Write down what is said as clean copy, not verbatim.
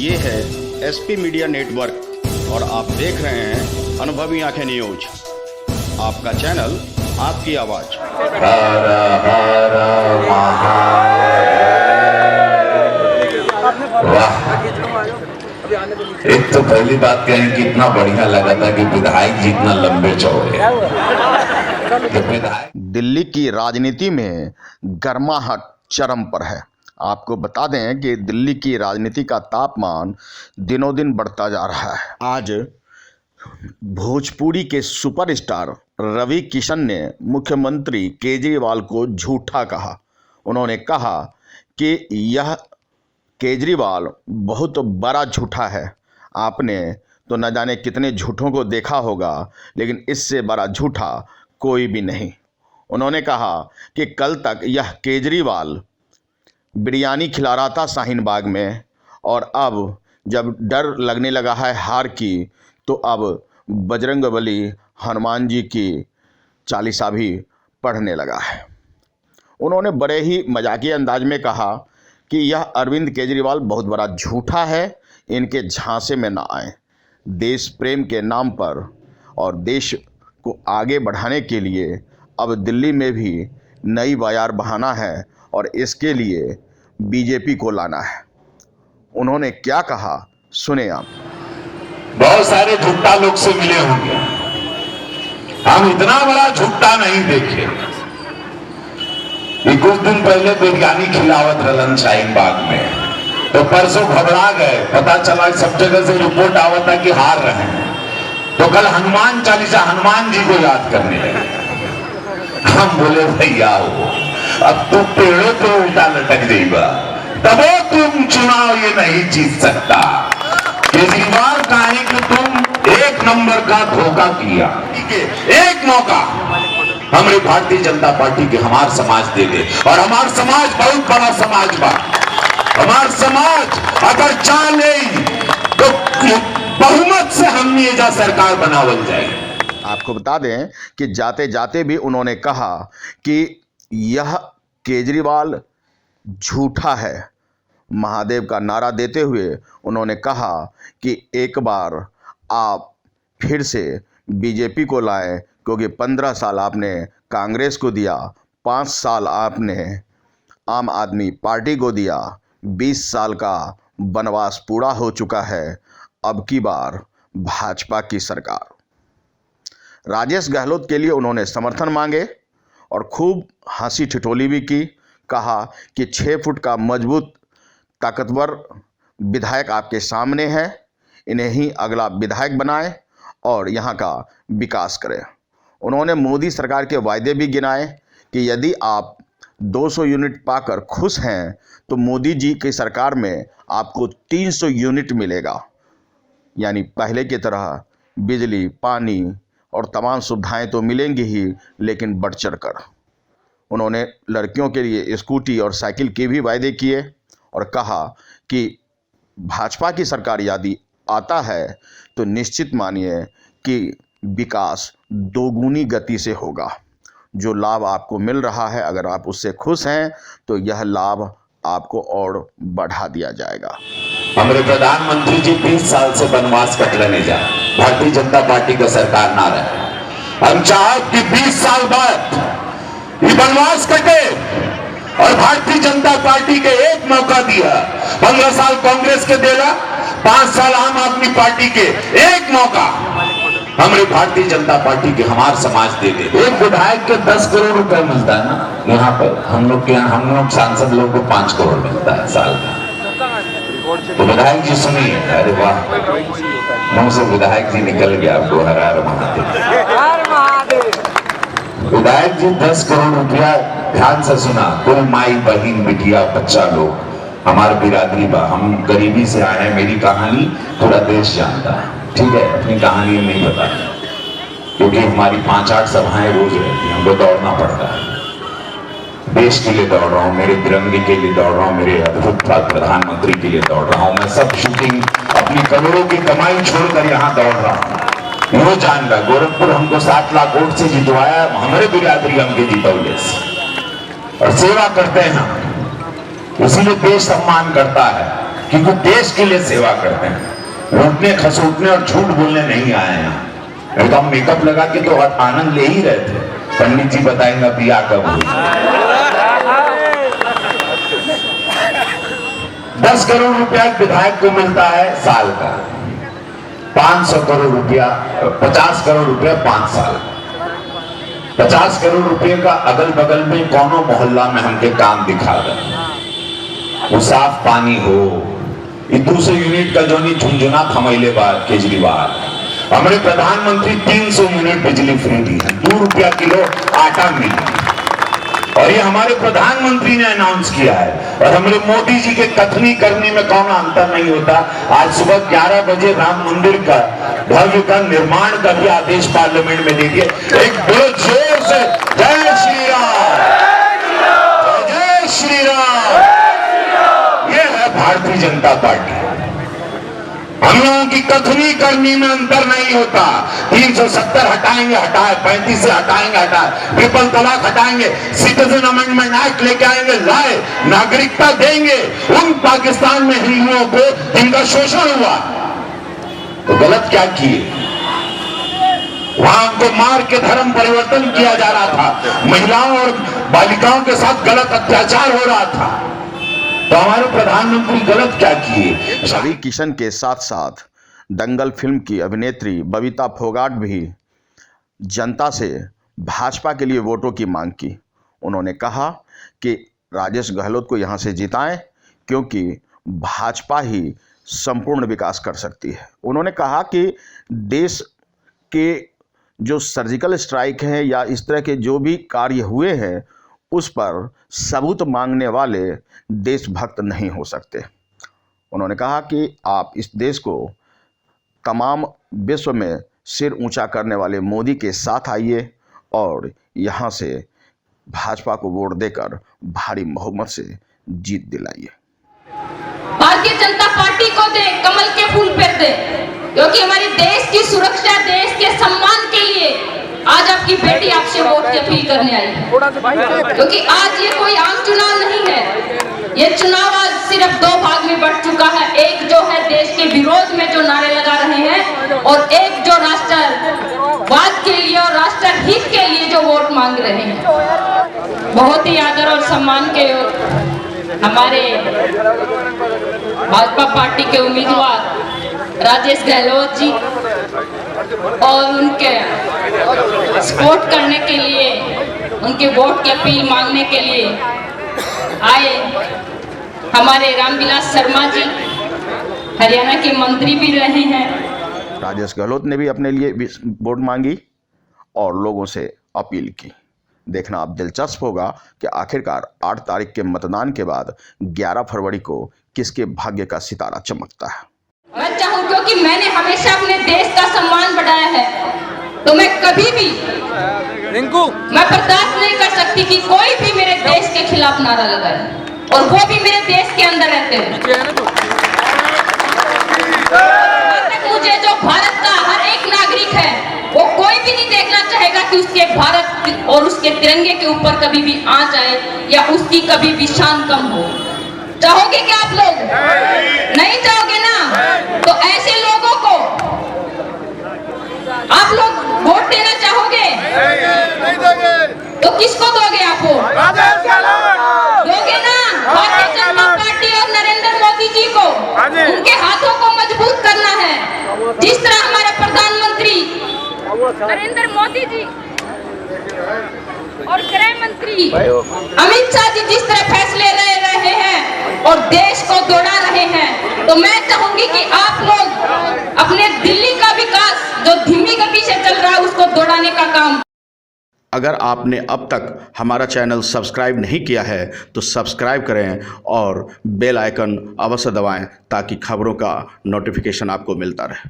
ये है SP media network और आप देख रहे हैं अनुभवी आंखें न्यूज। आपका चैनल, आपकी आवाज। हर हर एक तो पहली बात कहें कि इतना बढ़िया लगा था कि विधायक जी इतना लंबे चौड़े। दिल्ली की राजनीति में गर्माहट चरम पर है। आपको बता दें कि दिल्ली की राजनीति का तापमान दिनों दिन बढ़ता जा रहा है। आज भोजपुरी के सुपरस्टार रवि किशन ने मुख्यमंत्री केजरीवाल को झूठा कहा। उन्होंने कहा कि यह केजरीवाल बहुत बड़ा झूठा है। आपने तो न जाने कितने झूठों को देखा होगा, लेकिन इससे बड़ा झूठा कोई भी नहीं। उन्होंने कहा कि कल तक यह केजरीवाल बिरयानी खिला रहा था शाहीन बाग में, और अब जब डर लगने लगा है हार की, तो अब बजरंगबली हनुमान जी की चालीसा भी पढ़ने लगा है। उन्होंने बड़े ही मजाकिया अंदाज में कहा कि यह अरविंद केजरीवाल बहुत बड़ा झूठा है, इनके झांसे में ना आए। देश प्रेम के नाम पर और देश को आगे बढ़ाने के लिए अब दिल्ली में भी नई बाजार बहाना है और इसके लिए बीजेपी को लाना है। उन्होंने क्या कहा, सुने आप। बहुत सारे झूठा लोग से मिले होंगे, हम इतना बड़ा झूठा नहीं देखे। कुछ दिन पहले बिरयानी खिलावत रलन शाहीन बाग में, तो परसों घबरा गए, पता चला सब जगह से रिपोर्ट आवता कि हार रहे हैं, तो कल हनुमान चालीसा हनुमान जी को याद करने लगे। हम बोले भैया हो, अब तू पेड़ों पे उल्टा लटक जाएगा, तबो तुम चुनाव ये नहीं जीत सकता। केजरीवाल कहे कि तुम एक नंबर का धोखा किया, एक मौका हमारे भारतीय जनता पार्टी के हमार समाज दे दे, और हमार समाज बहुत बड़ा समाज बा। हमार समाज अगर चाहे तो बहुमत से हमने एजा सरकार बनावल जाए। आपको बता दें कि जाते जाते भी उन्होंने कहा कि यह केजरीवाल झूठा है। महादेव का नारा देते हुए उन्होंने कहा कि एक बार आप फिर से बीजेपी को लाएं, क्योंकि 15 साल आपने कांग्रेस को दिया, 5 साल आपने आम आदमी पार्टी को दिया, 20 साल का वनवास पूरा हो चुका है। अब की बार भाजपा की सरकार। राजेश गहलोत के लिए उन्होंने समर्थन मांगे और खूब हंसी ठिठोली भी की। कहा कि 6 फुट का मजबूत ताकतवर विधायक आपके सामने है, इन्हें ही अगला विधायक बनाएं और यहाँ का विकास करें। उन्होंने मोदी सरकार के वायदे भी गिनाए कि यदि आप 200 यूनिट पाकर खुश हैं तो मोदी जी की सरकार में आपको 300 यूनिट मिलेगा, यानी पहले की तरह बिजली, पानी और तमाम सुविधाएं तो मिलेंगी ही, लेकिन बढ़ चढ़ कर। उन्होंने लड़कियों के लिए स्कूटी और साइकिल के भी वायदे किए और कहा कि भाजपा की सरकार यदि आता है तो निश्चित मानिए कि विकास दोगुनी गति से होगा। जो लाभ आपको मिल रहा है, अगर आप उससे खुश हैं तो यह लाभ आपको और बढ़ा दिया जाएगा। हमारे प्रधानमंत्री जी 20 साल से वनवास कटने जा, भारतीय जनता पार्टी का सरकार ना रहे। हम चाहते कि 20 साल बाद ये वनवास कटे और भारतीय जनता पार्टी के एक मौका दिया। 15 साल कांग्रेस के देला, 5 साल आम आदमी पार्टी के, एक मौका हमारे भारतीय जनता पार्टी के हमार समाज दे दे। एक विधायक के 10 करोड़ रुपए मिलता है ना, यहाँ पर हम लोग सांसद लोग को 5 करोड़ मिलता है साल का। तो विधायक जी सुनिए, अरे वाह, मुंह से विधायक जी निकल गया, आपको हर हर महादेव। विधायक जी 10 करोड़ रुपया, ध्यान से सुना, कुल माई बहन बिटिया बच्चा लोग हमारे बिरादरी बा। हम गरीबी से आए हैं, मेरी कहानी पूरा देश जानता है, ठीक है, अपनी कहानी नहीं बता, क्योंकि हमारी 5-8 सभाएं रोज रहती हैं, हमको दौड़ना पड़ता है। देश के लिए दौड़ रहा हूँ, मेरे तिरंगे के लिए दौड़ रहा हूँ, मेरे अद्भुत प्रधानमंत्री के लिए दौड़ रहा हूँ। मैं सब शूटिंग अपनी करोड़ों की कमाई छोड़कर यहाँ दौड़ रहा हूँ। वो जान रहा, गोरखपुर हमको 7 लाख वोट से जितवाया, हमारे बिरादरी हमके जीतौले और सेवा करते हैं हम, इसीलिए देश सम्मान करता है। क्योंकि देश के लिए सेवा करते हैं, लूटने खसूटने और झूठ बोलने नहीं आए हैं। नहीं तो हम मेकअप लगा के तो आनंद ले ही रहे थे। पंडित जी बताएंगे बिया कब हुई। 10 करोड़ रुपया विधायक को मिलता है साल का, 500 करोड़ रुपया, 50 करोड़ रुपया 5 साल, 50 करोड़ रुपये का अगल बगल में कौनो मोहल्ला में हमके काम दिखा दे, वो साफ पानी हो, 200 यूनिट का जो नहीं झुंझुना थमैले बाद केजरीवाल। हमारे प्रधानमंत्री 300 यूनिट बिजली फ्री दी है, 2 रुपया किलो आटा मिला, और ये हमारे प्रधानमंत्री ने अनाउंस किया है। और हमारे मोदी जी के कथनी करने में कौन अंतर नहीं होता। आज सुबह 11 बजे राम मंदिर का भव्य का निर्माण का भी आदेश पार्लियामेंट में दे दिए। एक बड़े जोर से जय श्री राम, जय श्री राम। ये है भारतीय जनता पार्टी। हम लोगों की कथनी करनी में अंतर नहीं होता। 370 हटाएंगे हटाए, 35 से हटाएंगे हटाए, ट्रिपल तलाक हटाएंगे, सिटीजन अमेंडमेंट एक्ट लेके आएंगे लाए, नागरिकता देंगे उन पाकिस्तान में हिंदुओं को जिनका शोषण हुआ। तो गलत क्या किए? वहां उनको मार के धर्म परिवर्तन किया जा रहा था, महिलाओं और बालिकाओं के साथ गलत अत्याचार हो रहा था। तो हमारे प्रधानमंत्री गलत क्या किए? रवि किशन के साथ साथ दंगल फिल्म की अभिनेत्री बबीता फोगाट भी जनता से भाजपा के लिए वोटों की मांग की। उन्होंने कहा कि राजेश गहलोत को यहां से जिताएं, क्योंकि भाजपा ही संपूर्ण विकास कर सकती है। उन्होंने कहा कि देश के जो सर्जिकल स्ट्राइक है या इस तरह के जो भी कार्य हुए हैं, उस पर सबूत मांगने वाले देशभक्त नहीं हो सकते। उन्होंने कहा कि आप इस देश को तमाम विश्व में सिर ऊंचा करने वाले मोदी के साथ आइए और यहाँ से भाजपा को वोट देकर भारी बहुमत से जीत दिलाइए। भारतीय जनता पार्टी को दे, कमल के फूल पर दे, क्योंकि हमारे देश की सुरक्षा, देश के सम्मान के लिए आज आपकी बेटी आपसे वोट की अपील करने आई है। क्योंकि आज ये कोई आम चुनाव नहीं है, ये चुनाव आज सिर्फ 2 भाग में बढ़ चुका है। एक जो है देश के विरोध में जो नारे लगा रहे हैं, और एक जो राष्ट्रवाद के लिए और राष्ट्र हित के लिए जो वोट मांग रहे हैं। बहुत ही आदर और सम्मान के हमारे भाजपा पार्टी के उम्मीदवार राजेश गहलोत जी और उनके सपोर्ट करने के लिए, उनके वोट की अपील मांगने के लिए आए हमारे रामविलास शर्मा जी, हरियाणा के मंत्री भी रहे हैं। राजेश गहलोत ने भी अपने लिए वोट मांगी और लोगों से अपील की। देखना अब दिलचस्प होगा कि आखिरकार 8 तारीख के मतदान के बाद 11 फरवरी को किसके भाग्य का सितारा चमकता है। मैं चाहूँ, क्योंकि मैंने हमेशा अपने देश का सम्मान बढ़ाया है, तो मैं कभी भी मैं बर्दाश्त नहीं कर सकती कि कोई भी मेरे देश के खिलाफ नारा लगाए, और वो भी मेरे देश के अंदर रहते हैं। मुझे जो भारत का हर एक नागरिक है, वो कोई भी नहीं देखना चाहेगा कि उसके भारत और उसके तिरंगे के ऊपर कभी भी आंच आए या उसकी कभी भी शान कम हो। चाहोगे क्या आप लोग? नहीं चाहोगे ना? तो ऐसे लोगों को आप लोग वोट देना चाहोगे? नहीं दोगे। तो किसको दोगे आप वोट? दोगे ना? भारतीय जनता पार्टी और नरेंद्र मोदी जी को, उनके हाथों को मजबूत करना है। जिस तरह हमारे प्रधानमंत्री नरेंद्र मोदी जी और गृह मंत्री अमित शाह जी जिस तरह फैसले ले रहे हैं और देश को दौड़ा रहे हैं, तो मैं चाहूंगी कि आप लोग अपने दिल्ली का विकास जो धीमी गति से चल रहा है, उसको दौड़ाने का काम। अगर आपने अब तक हमारा चैनल सब्सक्राइब नहीं किया है तो सब्सक्राइब करें और बेल आइकन अवश्य दबाएं, ताकि खबरों का नोटिफिकेशन आपको मिलता रहे।